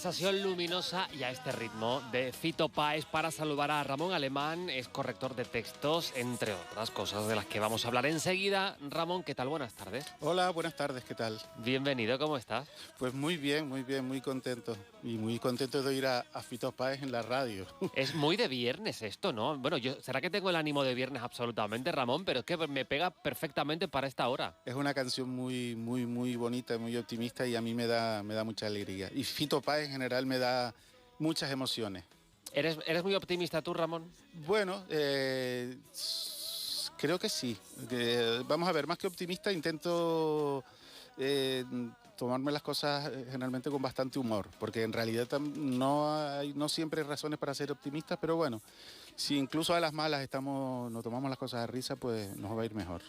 Sensación luminosa y a este ritmo de Fito Páez para saludar a Ramón Alemán, es corrector de textos, entre otras cosas de las que vamos a hablar enseguida. Ramón, ¿qué tal? Buenas tardes. Hola, buenas tardes, ¿qué tal? Bienvenido, ¿cómo estás? Pues muy bien, muy contento. Y muy contento de oír a Fito Páez en la radio. Es muy de viernes esto, ¿no? Bueno, será que tengo el ánimo de viernes absolutamente, Ramón, pero es que me pega perfectamente para esta hora. Es una canción muy bonita, muy optimista y a mí me da mucha alegría. Y Fito Páez en general me da muchas emociones. ¿Eres muy optimista tú, Ramón? Bueno, creo que sí. Vamos a ver, más que optimista, intento tomarme las cosas generalmente con bastante humor, porque en realidad no siempre hay razones para ser optimistas, pero bueno, si incluso a las malas nos tomamos las cosas a risa, pues nos va a ir mejor.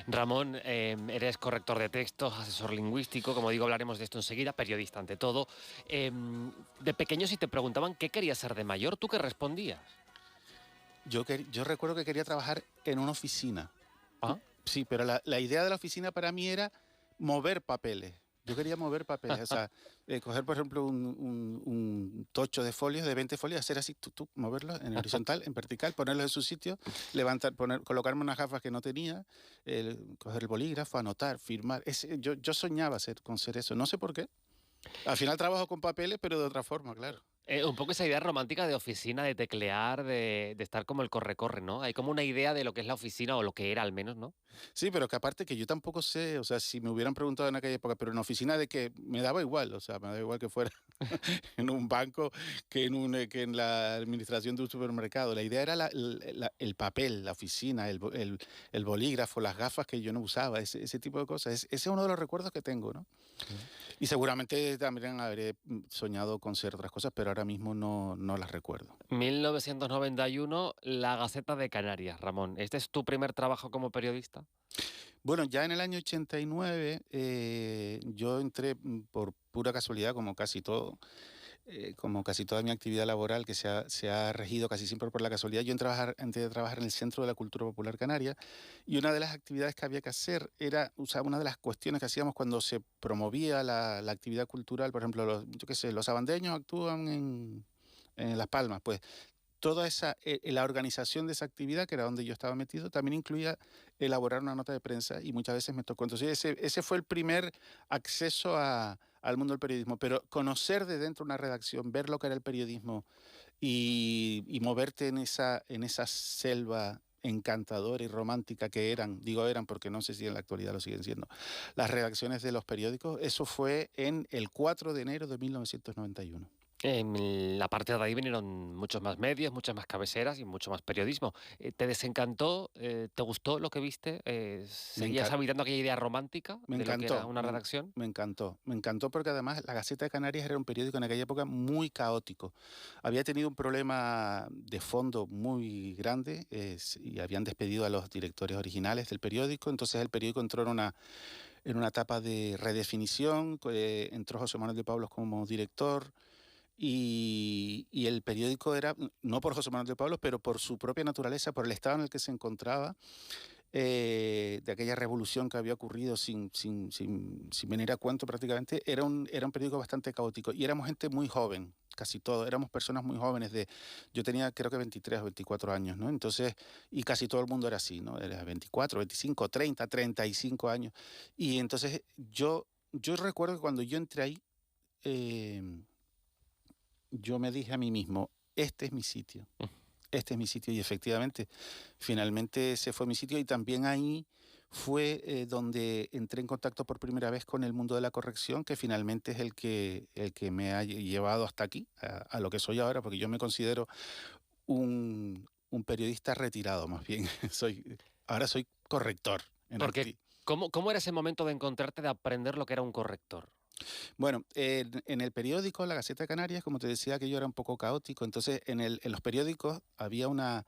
Ramón, eres corrector de textos, asesor lingüístico, como digo, hablaremos de esto enseguida, periodista ante todo. De pequeño, si te preguntaban qué querías ser de mayor, ¿tú qué respondías? Yo recuerdo que quería trabajar en una oficina. ¿Ah? Sí, pero la idea de la oficina para mí era mover papeles. Yo quería mover papeles, o sea, coger, por ejemplo, un tocho de folios, de 20 folios, hacer así, moverlos en horizontal, en vertical, ponerlos en su sitio, colocarme unas gafas que no tenía, coger el bolígrafo, anotar, firmar. Yo soñaba con ser eso, no sé por qué. Al final trabajo con papeles, pero de otra forma, claro. Un poco esa idea romántica de oficina, de teclear, de estar como el corre-corre, ¿no? Hay como una idea de lo que es la oficina, o lo que era al menos, ¿no? Sí, pero que aparte que yo tampoco sé, o sea, si me hubieran preguntado en aquella época, pero en oficina de que me daba igual, o sea, me daba igual que fuera en un banco que en la administración de un supermercado. La idea era el papel, la oficina, el bolígrafo, las gafas que yo no usaba, ese tipo de cosas. Ese es uno de los recuerdos que tengo, ¿no? Y seguramente también habré soñado con ser otras cosas, pero ahora mismo no las recuerdo. 1991, La Gaceta de Canarias, Ramón. ¿Este es tu primer trabajo como periodista? Bueno, ya en el año 89 yo entré por pura casualidad, como casi toda mi actividad laboral que se ha regido casi siempre por la casualidad. Yo entré a trabajar en el Centro de la Cultura Popular Canaria y una de las actividades que había que hacer era, o sea, una de las cuestiones que hacíamos cuando se promovía la actividad cultural, por ejemplo, los abandeños actúan en Las Palmas, pues toda la organización de esa actividad, que era donde yo estaba metido, también incluía elaborar una nota de prensa y muchas veces me tocó. Entonces ese fue el primer acceso al mundo del periodismo, pero conocer de dentro una redacción, ver lo que era el periodismo y moverte en esa selva encantadora y romántica que eran porque no sé si en la actualidad lo siguen siendo, las redacciones de los periódicos, eso fue en el 4 de enero de 1991. En la parte de ahí vinieron muchos más medios, muchas más cabeceras y mucho más periodismo. ¿Te desencantó? ¿Te gustó lo que viste? ¿Seguías habitando aquella idea romántica de lo que era una redacción? Me encantó porque además la Gaceta de Canarias era un periódico en aquella época muy caótico. Había tenido un problema de fondo muy grande y habían despedido a los directores originales del periódico, entonces el periódico entró en una etapa de redefinición, entró José Manuel de Pablos como director. Y el periódico era, no por José Manuel de Pablos, pero por su propia naturaleza, por el estado en el que se encontraba, de aquella revolución que había ocurrido sin venir a cuento prácticamente, era un periódico bastante caótico. Y éramos gente muy joven, casi todos, éramos personas muy jóvenes. Yo tenía creo que 23 o 24 años, ¿no? Entonces, y casi todo el mundo era así, ¿no? Era 24, 25, 30, 35 años. Y entonces yo recuerdo que cuando yo entré ahí, yo me dije a mí mismo, este es mi sitio, y efectivamente, finalmente ese fue mi sitio y también ahí fue donde entré en contacto por primera vez con el mundo de la corrección, que finalmente es el que me ha llevado hasta aquí, a lo que soy ahora, porque yo me considero un periodista retirado más bien, ahora soy corrector. Porque, ¿cómo era ese momento de encontrarte, de aprender lo que era un corrector? Bueno, en el periódico La Gaceta de Canarias, como te decía, que yo era un poco caótico, entonces en los periódicos había una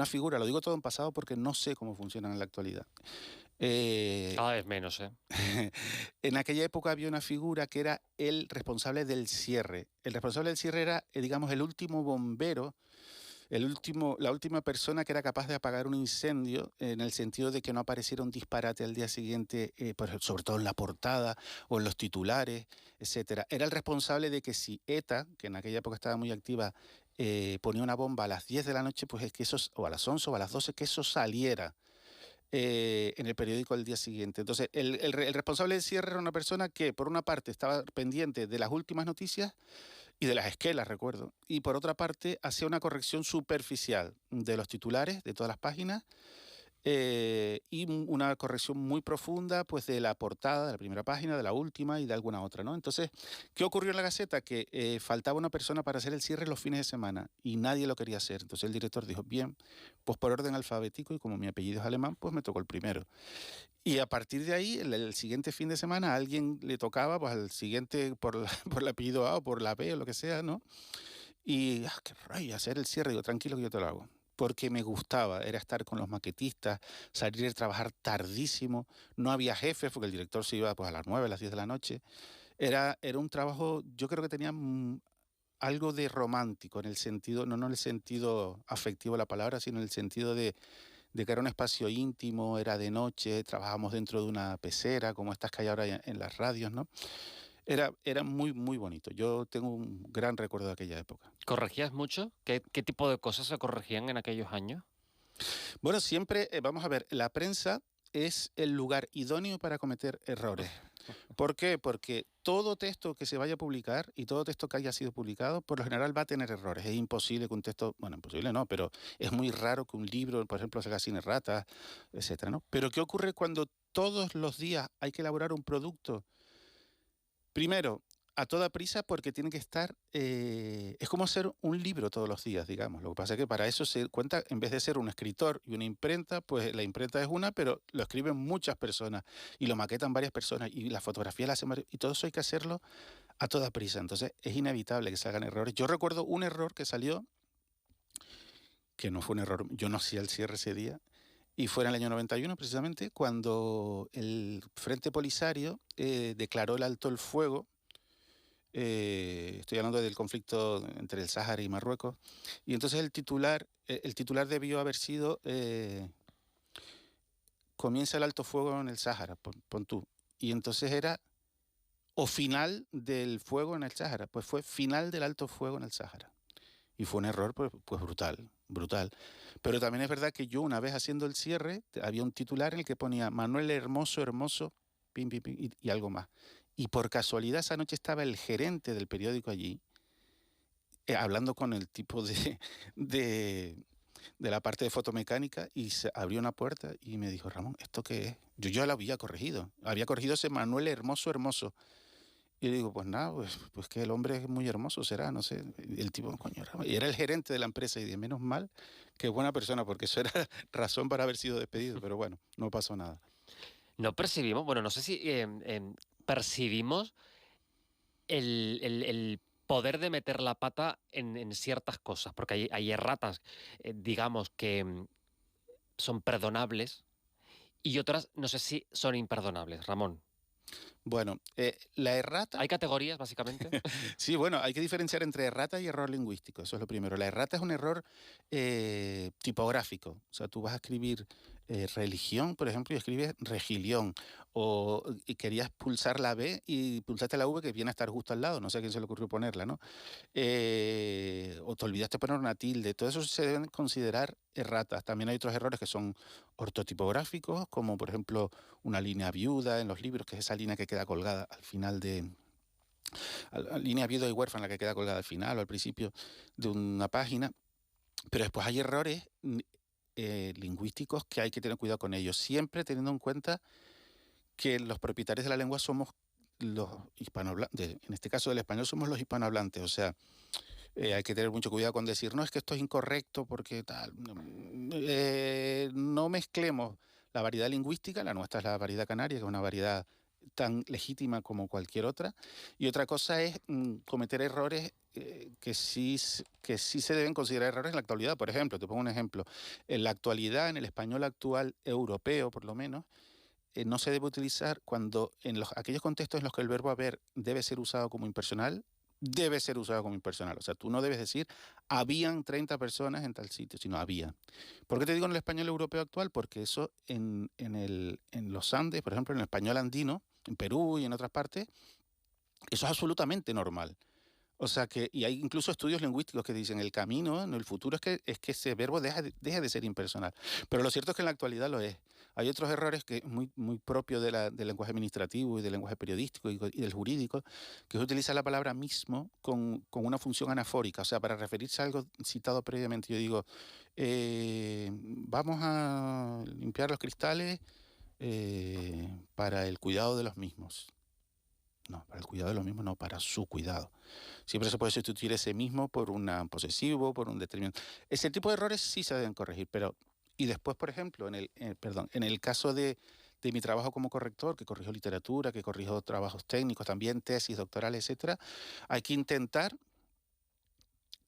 figura, lo digo todo en pasado porque no sé cómo funcionan en la actualidad. Cada vez menos, ¿eh? En aquella época había una figura que era el responsable del cierre. El responsable del cierre era, digamos, el último bombero La última persona que era capaz de apagar un incendio, en el sentido de que no apareciera un disparate al día siguiente, sobre todo en la portada o en los titulares, etcétera. Era el responsable de que si ETA, que en aquella época estaba muy activa, ponía una bomba a las 10 de la noche, pues es que eso, o a las 11 o a las 12, que eso saliera en el periódico al día siguiente. Entonces, el responsable del cierre era una persona que, por una parte, estaba pendiente de las últimas noticias y de las esquelas, recuerdo, y por otra parte, hacía una corrección superficial de los titulares de todas las páginas y una corrección muy profunda pues de la portada, de la primera página, de la última y de alguna otra, ¿no? Entonces, ¿qué ocurrió en la Gaceta? Que faltaba una persona para hacer el cierre los fines de semana y nadie lo quería hacer. Entonces el director dijo, bien, pues por orden alfabético y como mi apellido es alemán, pues me tocó el primero. Y a partir de ahí, el siguiente fin de semana, a alguien le tocaba, pues al siguiente por el apellido A o por la B o lo que sea, ¿no? Y, qué rayo, hacer el cierre, digo, tranquilo que yo te lo hago. Porque me gustaba, era estar con los maquetistas, salir a trabajar tardísimo, no había jefes, porque el director se iba pues, a las 9, a las 10 de la noche. Era un trabajo, yo creo que tenía algo de romántico, en el sentido, no en el sentido afectivo de la palabra, sino en el sentido de que era un espacio íntimo, era de noche, trabajábamos dentro de una pecera, como estas que hay ahora en las radios, ¿no? Era muy, muy bonito. Yo tengo un gran recuerdo de aquella época. ¿Corregías mucho? ¿Qué tipo de cosas se corregían en aquellos años? Bueno, siempre, vamos a ver, la prensa es el lugar idóneo para cometer errores. ¿Por qué? Porque todo texto que se vaya a publicar y todo texto que haya sido publicado, por lo general va a tener errores. Es imposible que un texto, bueno, imposible no, pero es muy raro que un libro, por ejemplo, salga sin erratas, etcétera, ¿no? Pero ¿qué ocurre cuando todos los días hay que elaborar un producto? Primero, a toda prisa porque tiene que estar, es como hacer un libro todos los días, digamos. Lo que pasa es que para eso se cuenta, en vez de ser un escritor y una imprenta, pues la imprenta es una, pero lo escriben muchas personas y lo maquetan varias personas y la fotografía la hacen varios, y todo eso hay que hacerlo a toda prisa. Entonces es inevitable que salgan errores. Yo recuerdo un error que salió, que no fue un error, yo no hacía el cierre ese día, y fue en el año 91 precisamente, cuando el Frente Polisario declaró el alto el fuego. Estoy hablando del conflicto entre el Sáhara y Marruecos. Y entonces el titular debió haber sido comienza el alto fuego en el Sáhara, pon tú. Y entonces era o final del fuego en el Sáhara, pues fue final del alto fuego en el Sáhara. Y fue un error pues brutal, brutal. Pero también es verdad que yo una vez haciendo el cierre, había un titular en el que ponía Manuel Hermoso, Hermoso, pim, pim, pim, y algo más. Y por casualidad esa noche estaba el gerente del periódico allí, hablando con el tipo de, de la parte de fotomecánica y se abrió una puerta y me dijo, Ramón, ¿esto qué es? Yo ya lo había corregido ese Manuel Hermoso, Hermoso. Y le digo, pues nada, pues que el hombre es muy hermoso, será, no sé. Y el tipo, coño, y era el gerente de la empresa y dije, menos mal que buena persona, porque eso era razón para haber sido despedido, pero bueno, no pasó nada. No percibimos, bueno, no sé si percibimos el poder de meter la pata en ciertas cosas, porque hay erratas, digamos, que son perdonables y otras no sé si son imperdonables, Ramón. Bueno, la errata... ¿Hay categorías, básicamente? Sí, bueno, hay que diferenciar entre errata y error lingüístico, eso es lo primero. La errata es un error tipográfico, o sea, tú vas a escribir religión, por ejemplo, y escribes regilión, y querías pulsar la B y pulsaste la V que viene a estar justo al lado, no sé a quién se le ocurrió ponerla, ¿no? O te olvidaste poner una tilde, todo eso se deben considerar erratas. También hay otros errores que son ortotipográficos, como por ejemplo una línea viuda en los libros, que es esa línea que queda colgada al final de... La línea viuda y huérfana que queda colgada al final o al principio de una página. Pero después hay errores lingüísticos que hay que tener cuidado con ellos, siempre teniendo en cuenta que los propietarios de la lengua somos los hispanohablantes, en este caso del español somos los hispanohablantes, o sea, hay que tener mucho cuidado con decir, no, es que esto es incorrecto porque tal. No mezclemos la variedad lingüística, la nuestra es la variedad canaria, que es una variedad tan legítima como cualquier otra, y otra cosa es cometer errores que sí se deben considerar errores en la actualidad. Por ejemplo, te pongo un ejemplo, en la actualidad, en el español actual europeo por lo menos, no se debe utilizar cuando en aquellos contextos en los que el verbo haber debe ser usado como impersonal, debe ser usado como impersonal. O sea, tú no debes decir, habían 30 personas en tal sitio, sino había. ¿Por qué te digo en el español europeo actual? Porque eso en los Andes, por ejemplo, en el español andino, en Perú y en otras partes, eso es absolutamente normal. O sea que, y hay incluso estudios lingüísticos que dicen el camino, en el futuro es que ese verbo deja de ser impersonal. Pero lo cierto es que en la actualidad lo es. Hay otros errores que es muy propio del lenguaje administrativo y del lenguaje periodístico y del jurídico, que es utilizar la palabra mismo con una función anafórica, o sea, para referirse a algo citado previamente. Yo digo, vamos a limpiar los cristales para el cuidado de los mismos. No, para el cuidado de los mismos, no, para su cuidado. Siempre se puede sustituir ese mismo por un posesivo, por un determinado. Ese tipo de errores sí se deben corregir, pero... Y después, por ejemplo, en el caso de mi trabajo como corrector, que corrijo literatura, que corrijo trabajos técnicos, también tesis doctorales, etcétera, hay que intentar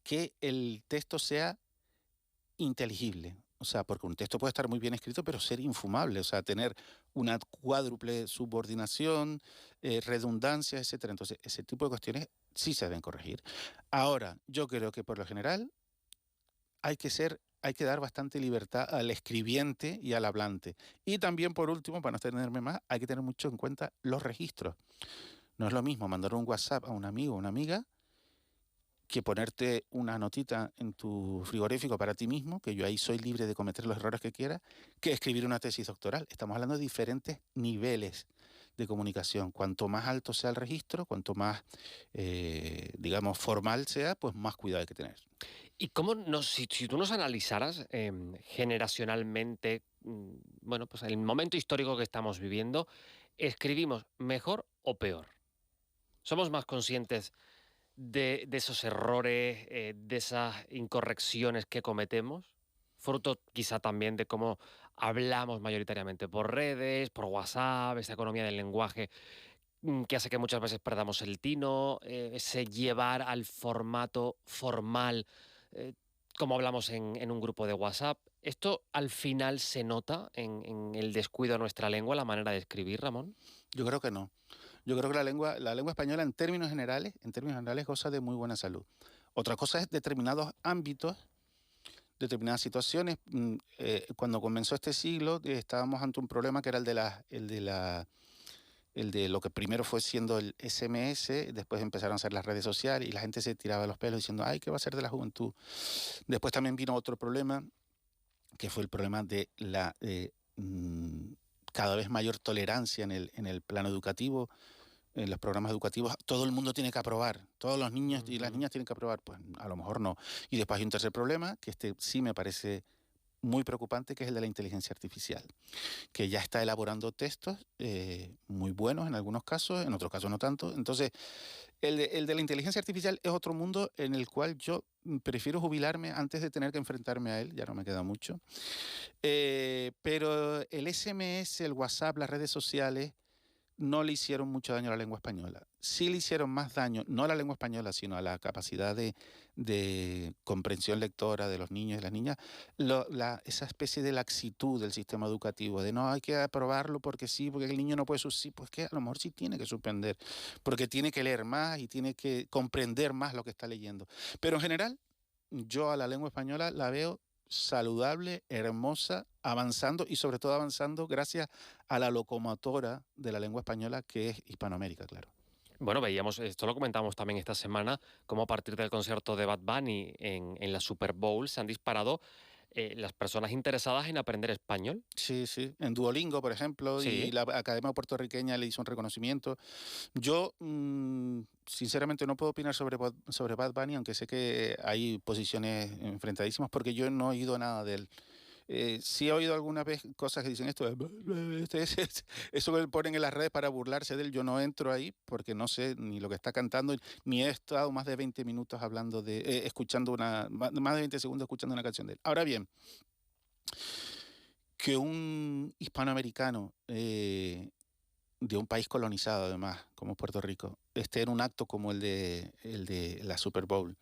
que el texto sea inteligible. O sea, porque un texto puede estar muy bien escrito, pero ser infumable, o sea, tener una cuádruple subordinación, redundancia, etcétera. Entonces, ese tipo de cuestiones sí se deben corregir. Ahora, yo creo que por lo general hay que dar bastante libertad al escribiente y al hablante. Y también, por último, para no extenderme más, hay que tener mucho en cuenta los registros. No es lo mismo mandar un WhatsApp a un amigo o una amiga que ponerte una notita en tu frigorífico para ti mismo, que yo ahí soy libre de cometer los errores que quiera, que escribir una tesis doctoral. Estamos hablando de diferentes niveles de comunicación. Cuanto más alto sea el registro, cuanto más, digamos, formal sea, pues más cuidado hay que tener. ¿Y cómo si tú nos analizaras generacionalmente, bueno, pues el momento histórico que estamos viviendo, ¿escribimos mejor o peor? ¿Somos más conscientes de esos errores, de esas incorrecciones que cometemos? Fruto quizá también de cómo hablamos mayoritariamente por redes, por WhatsApp, esa economía del lenguaje que hace que muchas veces perdamos el tino, ese llevar al formato formal, eh, como hablamos en un grupo de WhatsApp. ¿Esto al final se nota en el descuido de nuestra lengua, la manera de escribir, Ramón? Yo creo que no. Yo creo que la lengua española en términos generales goza de muy buena salud. Otra cosa es determinados ámbitos, determinadas situaciones. Cuando comenzó este siglo estábamos ante un problema que era el de lo que primero fue siendo el SMS, después empezaron a ser las redes sociales y la gente se tiraba los pelos diciendo, ay, ¿qué va a ser de la juventud? Después también vino otro problema, que fue el problema de la cada vez mayor tolerancia en el plano educativo, en los programas educativos. Todo el mundo tiene que aprobar, todos los niños y las niñas tienen que aprobar, pues a lo mejor no. Y después hay un tercer problema, que este sí me parece muy preocupante, que es el de la inteligencia artificial, que ya está elaborando textos muy buenos en algunos casos, en otros casos no tanto. Entonces, el de la inteligencia artificial es otro mundo en el cual yo prefiero jubilarme antes de tener que enfrentarme a él, ya no me queda mucho. Pero el SMS, el WhatsApp, las redes sociales, no le hicieron mucho daño a la lengua española. Sí le hicieron más daño, no a la lengua española, sino a la capacidad de comprensión lectora de los niños y las niñas, esa especie de laxitud del sistema educativo, de no hay que aprobarlo porque sí, porque el niño no puede sí, pues que a lo mejor sí tiene que suspender, porque tiene que leer más y tiene que comprender más lo que está leyendo. Pero en general, yo a la lengua española la veo saludable, hermosa, avanzando y sobre todo avanzando gracias a la locomotora de la lengua española que es Hispanoamérica, claro. Bueno, veíamos, esto lo comentamos también esta semana, cómo a partir del concierto de Bad Bunny en la Super Bowl se han disparado las personas interesadas en aprender español. Sí, sí. En Duolingo, por ejemplo, y Sí. la Academia Puertorriqueña le hizo un reconocimiento. Yo, sinceramente, no puedo opinar sobre Bad Bunny, aunque sé que hay posiciones enfrentadísimas, porque yo no he oído nada de él. Sí he oído alguna vez cosas que dicen esto, eso que ponen en las redes para burlarse de él. Yo no entro ahí porque no sé ni lo que está cantando, ni he estado más de 20 minutos hablando escuchando más de 20 segundos escuchando una canción de él. Ahora bien, que un hispanoamericano de un país colonizado, además, como Puerto Rico, esté en un acto como el de la Super Bowl,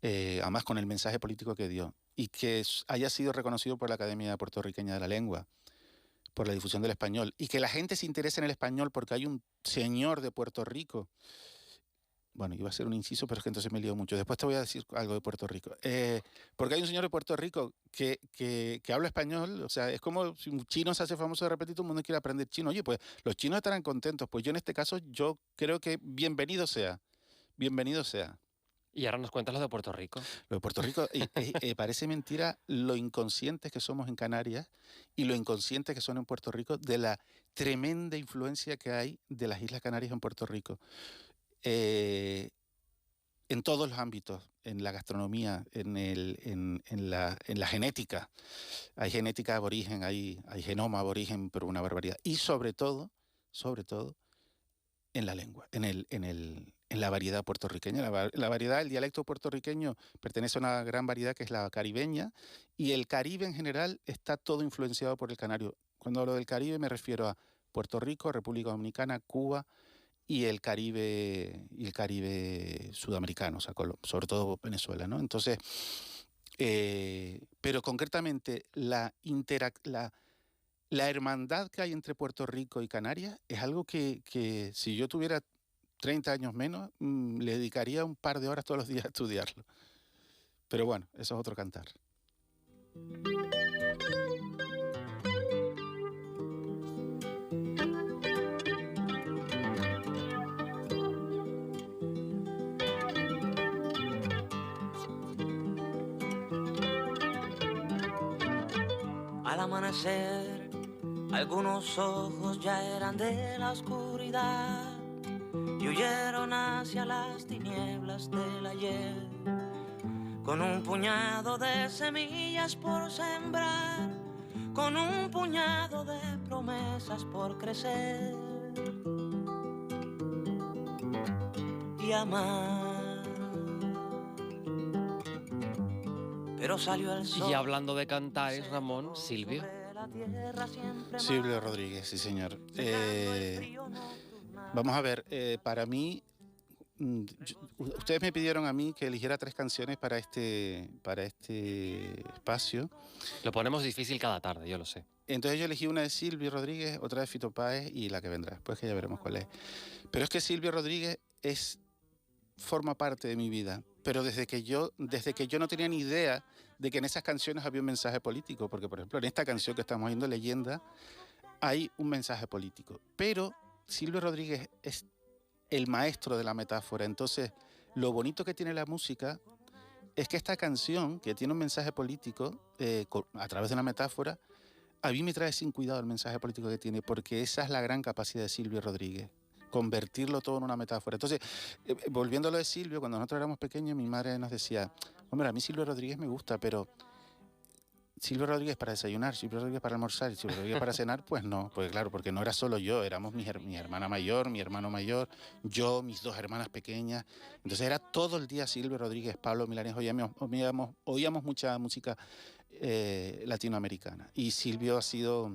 además con el mensaje político que dio, y que haya sido reconocido por la Academia Puertorriqueña de la Lengua, por la difusión del español, y que la gente se interese en el español porque hay un señor de Puerto Rico Bueno, iba a ser un inciso, pero es que entonces me lío mucho. Después te voy a decir algo de Puerto Rico. Porque hay un señor de Puerto Rico que habla español, o sea, es como si un chino se hace famoso de repente y todo el mundo quiere aprender chino. Oye, pues los chinos estarán contentos. Pues yo en este caso, yo creo que bienvenido sea, bienvenido sea. Y ahora nos cuentas lo de Puerto Rico. Lo de Puerto Rico, parece mentira lo inconscientes que somos en Canarias y lo inconscientes que son en Puerto Rico de la tremenda influencia que hay de las Islas Canarias en Puerto Rico. En todos los ámbitos, en la gastronomía, en la genética. Hay genética aborigen, hay genoma aborigen, pero una barbaridad. Y sobre todo, en la lengua, en la variedad puertorriqueña. La variedad, el dialecto puertorriqueño pertenece a una gran variedad que es la caribeña, y el Caribe en general está todo influenciado por el canario. Cuando hablo del Caribe me refiero a Puerto Rico, República Dominicana, Cuba y el Caribe sudamericano, o sea, sobre todo Venezuela, ¿no? Entonces, pero concretamente la hermandad que hay entre Puerto Rico y Canarias es algo que si yo tuviera 30 años menos, le dedicaría un par de horas todos los días a estudiarlo. Pero bueno, eso es otro cantar. Al amanecer, algunos ojos ya eran de la oscuridad y huyeron hacia las tinieblas del ayer, con un puñado de semillas por sembrar, con un puñado de promesas por crecer y amar. Pero salió el sol. Y hablando de cantares, Ramón, Silvio. Silvio Rodríguez, sí señor. Vamos a ver, para mí, ustedes me pidieron a mí que eligiera 3 canciones para este espacio. Lo ponemos difícil cada tarde, yo lo sé. Entonces yo elegí una de Silvio Rodríguez, otra de Fito Páez y la que vendrá después, que ya veremos cuál es. Pero es que Silvio Rodríguez forma parte de mi vida, pero desde que yo no tenía ni idea de que en esas canciones había un mensaje político, porque por ejemplo en esta canción que estamos oyendo, Leyenda, hay un mensaje político, pero Silvio Rodríguez es el maestro de la metáfora. Entonces lo bonito que tiene la música es que esta canción, que tiene un mensaje político a través de una metáfora, a mí me trae sin cuidado el mensaje político que tiene, porque esa es la gran capacidad de Silvio Rodríguez, convertirlo todo en una metáfora. Entonces, volviendo a lo de Silvio, cuando nosotros éramos pequeños, mi madre nos decía, hombre, a mí Silvio Rodríguez me gusta, pero Silvio Rodríguez para desayunar, Silvio Rodríguez para almorzar, Silvio Rodríguez para cenar, pues no, pues claro, porque no era solo yo, éramos mi hermana mayor, mi hermano mayor, yo, mis 2 hermanas pequeñas. Entonces era todo el día Silvio Rodríguez, Pablo Milanés, oíamos mucha música latinoamericana. Y Silvio ha sido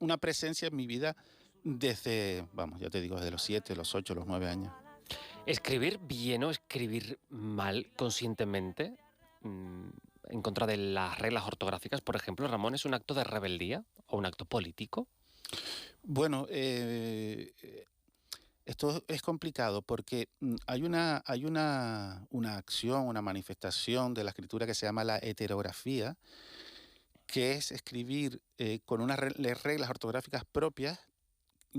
una presencia en mi vida desde, vamos, ya te digo, desde los 7, los 8, los 9 años. ¿Escribir bien o escribir mal conscientemente, en contra de las reglas ortográficas, por ejemplo, Ramón, es un acto de rebeldía o un acto político? Bueno, esto es complicado porque hay una acción, una manifestación de la escritura que se llama la heterografía, que es escribir con unas reglas ortográficas propias,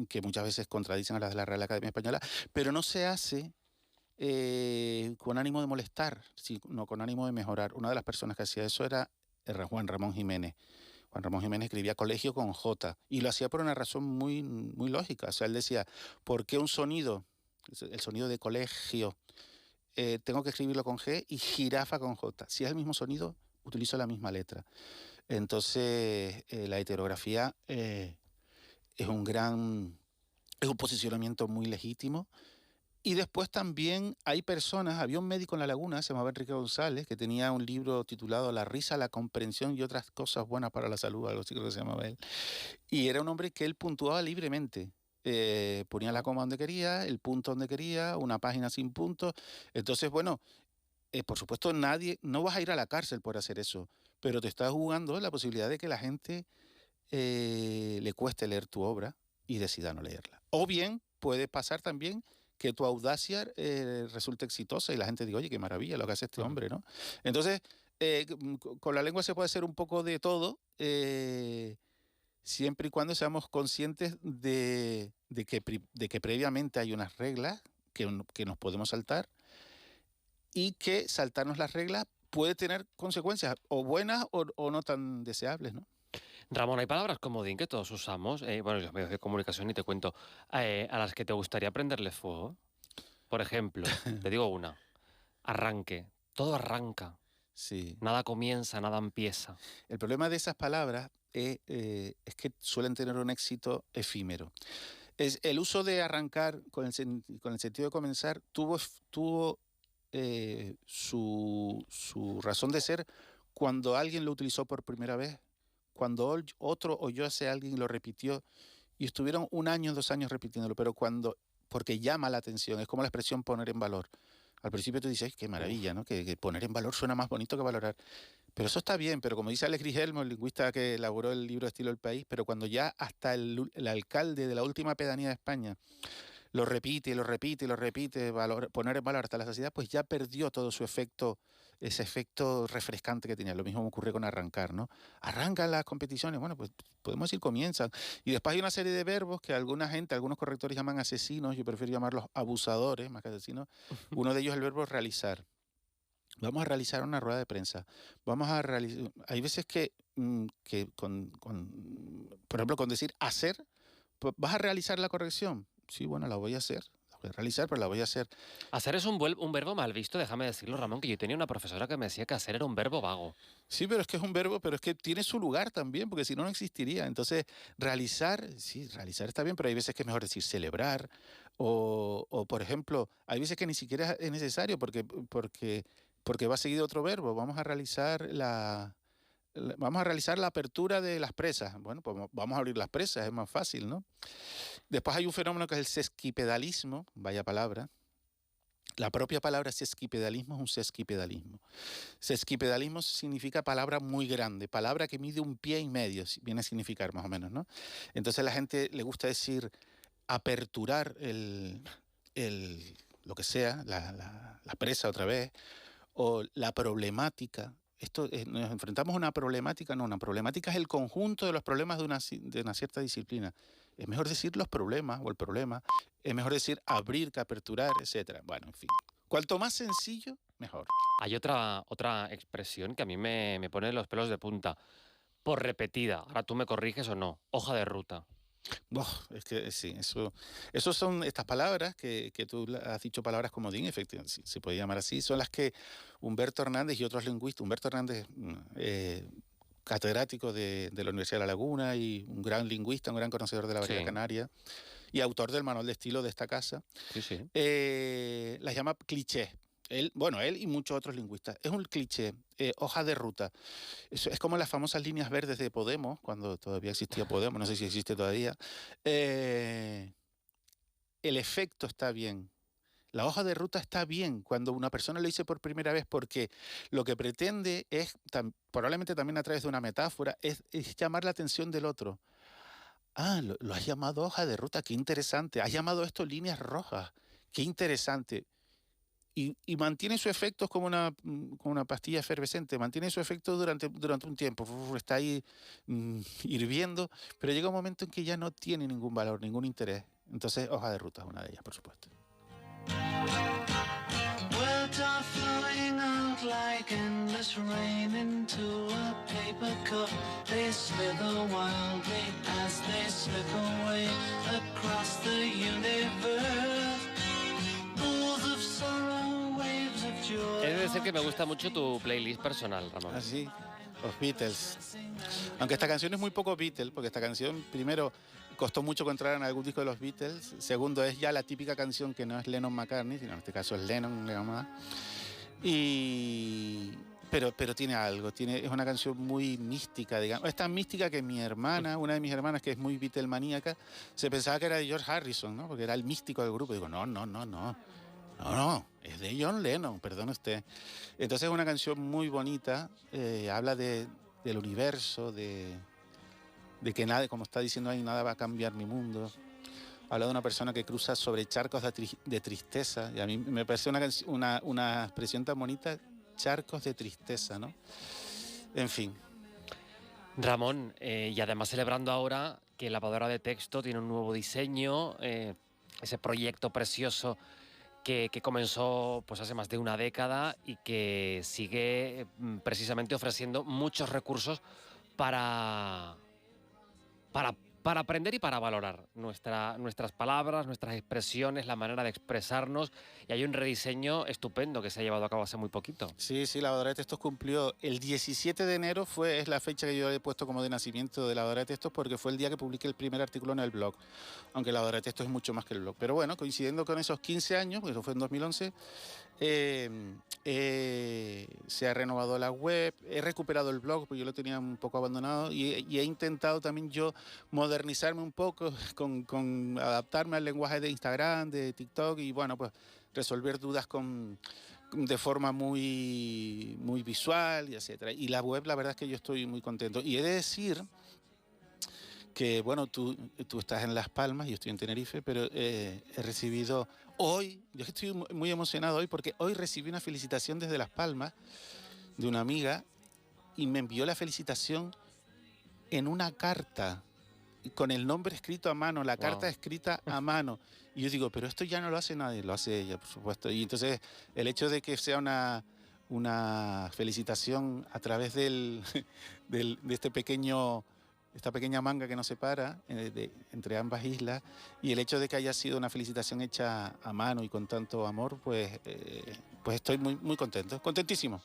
que muchas veces contradicen a las de la Real Academia Española, pero no se hace con ánimo de molestar, sino con ánimo de mejorar. Una de las personas que hacía eso era Juan Ramón Jiménez. Juan Ramón Jiménez escribía colegio con J y lo hacía por una razón muy, muy lógica. O sea, él decía, ¿por qué un sonido, el sonido de colegio, tengo que escribirlo con G y jirafa con J? Si es el mismo sonido, utilizo la misma letra. Entonces, la heterografía es un posicionamiento muy legítimo. Y después también hay personas, había un médico en La Laguna, se llamaba Enrique González, que tenía un libro titulado La risa, la comprensión y otras cosas buenas para la salud, algo así que se llamaba él. Y era un hombre que él puntuaba libremente. Ponía la coma donde quería, el punto donde quería, una página sin puntos. Entonces, bueno, por supuesto no vas a ir a la cárcel por hacer eso, pero te estás jugando la posibilidad de que la gente le cueste leer tu obra y decida no leerla. O bien puede pasar también que tu audacia resulte exitosa y la gente diga, oye, qué maravilla lo que hace este hombre, ¿no? Entonces, con la lengua se puede hacer un poco de todo, siempre y cuando seamos conscientes de que previamente hay unas reglas que nos podemos saltar y que saltarnos las reglas puede tener consecuencias o buenas o no tan deseables, ¿no? Ramón, hay palabras comodín que todos usamos, bueno, y los medios de comunicación, y te cuento, a las que te gustaría prenderle fuego. Por ejemplo, te digo una, arranque. Todo arranca. Sí. Nada comienza, nada empieza. El problema de esas palabras es que suelen tener un éxito efímero. El uso de arrancar con el sentido de comenzar tuvo su razón de ser cuando alguien lo utilizó por primera vez, cuando otro oyó a ese alguien y lo repitió, y estuvieron 1 año, 2 años repitiéndolo, pero porque llama la atención, es como la expresión poner en valor. Al principio tú dices, qué maravilla, ¿no? Que poner en valor suena más bonito que valorar. Pero eso está bien, pero como dice Alex Grigelmo, el lingüista que elaboró el libro Estilo del País, pero cuando ya hasta el alcalde de la última pedanía de España lo repite y lo repite y lo repite, poner en valor hasta la saciedad, pues ya perdió todo su efecto, ese efecto refrescante que tenía. Lo mismo me ocurre con arrancar, ¿no? Arrancan las competiciones, bueno, pues podemos decir comienzan. Y después hay una serie de verbos que algunos correctores llaman asesinos, yo prefiero llamarlos abusadores más que asesinos. Uno de ellos es el verbo realizar. Vamos a realizar una rueda de prensa. Hay veces que por ejemplo, con decir hacer, pues, ¿vas a realizar la corrección? Sí, bueno, la voy a hacer. La voy a realizar, pero la voy a hacer. Hacer es un verbo mal visto, déjame decirlo, Ramón, que yo tenía una profesora que me decía que hacer era un verbo vago. Sí, pero es que es un verbo, pero es que tiene su lugar también, porque si no, no existiría. Entonces, realizar, sí, realizar está bien, pero hay veces que es mejor decir celebrar, o por ejemplo, hay veces que ni siquiera es necesario porque va seguido otro verbo. Vamos a realizar la apertura de las presas. Bueno, pues vamos a abrir las presas, es más fácil, ¿no? Después hay un fenómeno que es el sesquipedalismo, vaya palabra. La propia palabra sesquipedalismo es un sesquipedalismo. Sesquipedalismo significa palabra muy grande, palabra que mide 1,5 pies, viene a significar más o menos, ¿no? Entonces a la gente le gusta decir aperturar lo que sea, la presa otra vez, o la problemática. Nos enfrentamos a una problemática, no, una problemática es el conjunto de los problemas de una cierta disciplina. Es mejor decir los problemas o el problema, es mejor decir abrir que aperturar, etcétera. Bueno, en fin. Cuanto más sencillo, mejor. Hay otra expresión que a mí me pone los pelos de punta. Por repetida, ahora tú me corriges o no, hoja de ruta. Es que sí, eso son estas palabras que tú has dicho, palabras comodín, efectivamente, sí, se puede llamar así, son las que Humberto Hernández y otros lingüistas, Humberto Hernández, catedrático de la Universidad de La Laguna y un gran lingüista, un gran conocedor de la variedad canaria y autor del manual de estilo de esta casa, las llama clichés. Él y muchos otros lingüistas. Es un cliché, hoja de ruta. Es como las famosas líneas verdes de Podemos, cuando todavía existía Podemos, no sé si existe todavía. El efecto está bien. La hoja de ruta está bien cuando una persona lo dice por primera vez, porque lo que pretende es, probablemente también a través de una metáfora, es llamar la atención del otro. Ah, lo has llamado hoja de ruta, qué interesante. Has llamado esto líneas rojas, qué interesante. Y mantiene su efecto como una pastilla efervescente, mantiene su efecto durante un tiempo, está ahí hirviendo, pero llega un momento en que ya no tiene ningún valor, ningún interés. Entonces, hoja de ruta es una de ellas, por supuesto. Es decir que me gusta mucho tu playlist personal, Ramón. Así, los Beatles. Aunque esta canción es muy poco Beatles, porque esta canción, primero, costó mucho que entraran en algún disco de los Beatles. Segundo, es ya la típica canción que no es Lennon-McCartney, sino en este caso es Lennon. Pero tiene algo, es una canción muy mística, digamos. Es tan mística que una de mis hermanas, que es muy Beatlemaníaca, se pensaba que era de George Harrison, ¿no? Porque era el místico del grupo. Digo, no, es de John Lennon, perdone usted. Entonces es una canción muy bonita, habla del universo, de que nada, como está diciendo ahí, nada va a cambiar mi mundo. Habla de una persona que cruza sobre charcos de tristeza, y a mí me parece una expresión tan bonita, charcos de tristeza, ¿no? En fin. Ramón, y además celebrando ahora que Lavadora de Texto tiene un nuevo diseño, ese proyecto precioso que comenzó pues hace más de una década y que sigue precisamente ofreciendo muchos recursos para, para aprender y para valorar nuestras palabras, nuestras expresiones, la manera de expresarnos. Y hay un rediseño estupendo que se ha llevado a cabo hace muy poquito. Sí, Lavadora de Textos cumplió el 17 de enero, es la fecha que yo he puesto como de nacimiento de Lavadora de Textos, porque fue el día que publiqué el primer artículo en el blog, aunque Lavadora de Textos es mucho más que el blog. Pero bueno, coincidiendo con esos 15 años, porque eso fue en 2011, se ha renovado la web, he recuperado el blog, porque yo lo tenía un poco abandonado, y he intentado también yo modernizarme un poco, con adaptarme al lenguaje de Instagram, de TikTok, y bueno, pues resolver dudas de forma muy, muy visual, y etcétera. Y la web, la verdad es que yo estoy muy contento. Y he de decir que, bueno, tú estás en Las Palmas, yo estoy en Tenerife, pero he recibido hoy, yo estoy muy emocionado hoy, porque hoy recibí una felicitación desde Las Palmas de una amiga, y me envió la felicitación en una carta, con el nombre escrito a mano, la carta escrita a mano. Y yo digo, pero esto ya no lo hace nadie, lo hace ella, por supuesto. Y entonces el hecho de que sea una felicitación a través de esta pequeña manga que nos separa entre ambas islas, y el hecho de que haya sido una felicitación hecha a mano y con tanto amor, pues estoy muy, muy contento, contentísimo.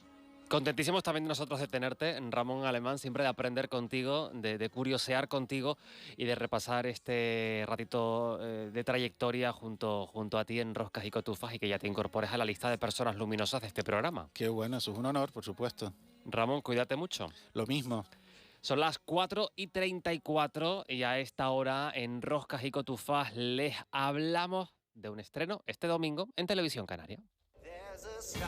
Contentísimos también nosotros de tenerte, Ramón Alemán, siempre de aprender contigo, de curiosear contigo y de repasar este ratito de trayectoria junto a ti en Roscas y Cotufas, y que ya te incorpores a la lista de personas luminosas de este programa. Qué bueno, eso es un honor, por supuesto. Ramón, cuídate mucho. Lo mismo. Son las 4:34 y a esta hora en Roscas y Cotufas les hablamos de un estreno este domingo en Televisión Canaria.